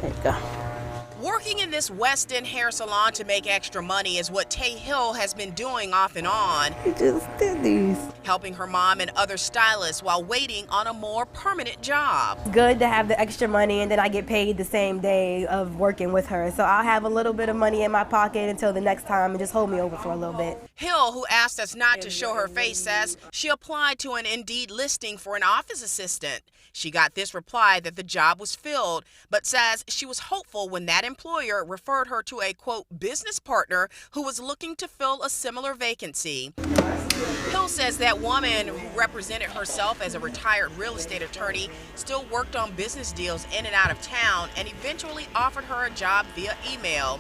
There you go. Working in this West End hair salon to make extra money is what Tay Hill has been doing off and on, You just did these. helping her mom and other stylists while waiting on a more permanent job. It's good to have the extra money, and then I get paid the same day of working with her. So I'll have a little bit of money in my pocket until the next time and just hold me over for a little bit. Hill, who asked us not to show her face, says she applied to an Indeed listing for an office assistant. She got this reply that the job was filled, but says she was hopeful when that employer referred her to a, quote, business partner who was looking to fill a similar vacancy. Hill says that woman, who represented herself as a retired real estate attorney, still worked on business deals in and out of town and eventually offered her a job via email.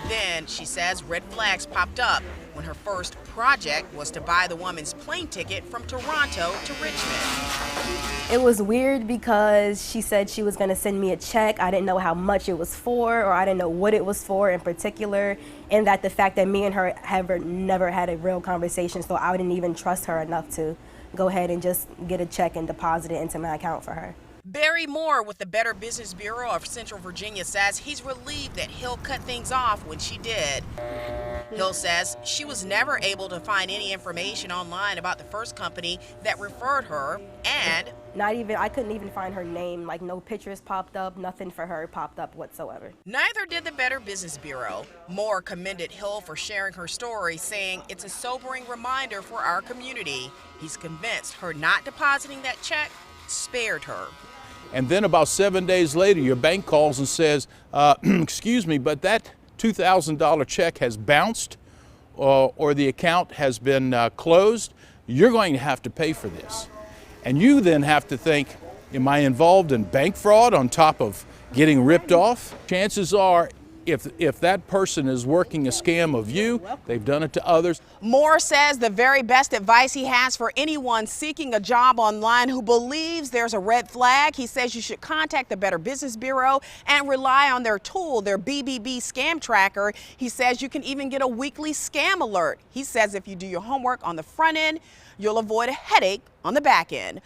Then, she says, red flags popped up when her first project was to buy the woman's plane ticket from Toronto to Richmond. It was weird because she said she was going to send me a check. I didn't know how much it was for, or I didn't know what it was for in particular, and that the fact that me and her have never had a real conversation, so I didn't even trust her enough to go ahead and just get a check and deposit it into my account for her. Barry Moore with the Better Business Bureau of Central Virginia says he's relieved that Hill cut things off when she did. Hill says she was never able to find any information online about the first company that referred her, and I couldn't even find her name, like no pictures popped up, nothing for her popped up whatsoever. neither did the Better Business Bureau. Moore commended Hill for sharing her story, saying it's a sobering reminder for our community. He's convinced her not depositing that check spared her. And then about 7 days later, your bank calls and says, excuse me, but that $2,000 check has bounced or the account has been closed. You're going to have to pay for this. And you then have to think, am I involved in bank fraud on top of getting ripped off? Chances are, if that person is working a scam of you, they've done it to others. Moore says the very best advice he has for anyone seeking a job online who believes there's a red flag, he says you should contact the Better Business Bureau and rely on their tool, their BBB scam tracker. He says you can even get a weekly scam alert. He says if you do your homework on the front end, you'll avoid a headache on the back end.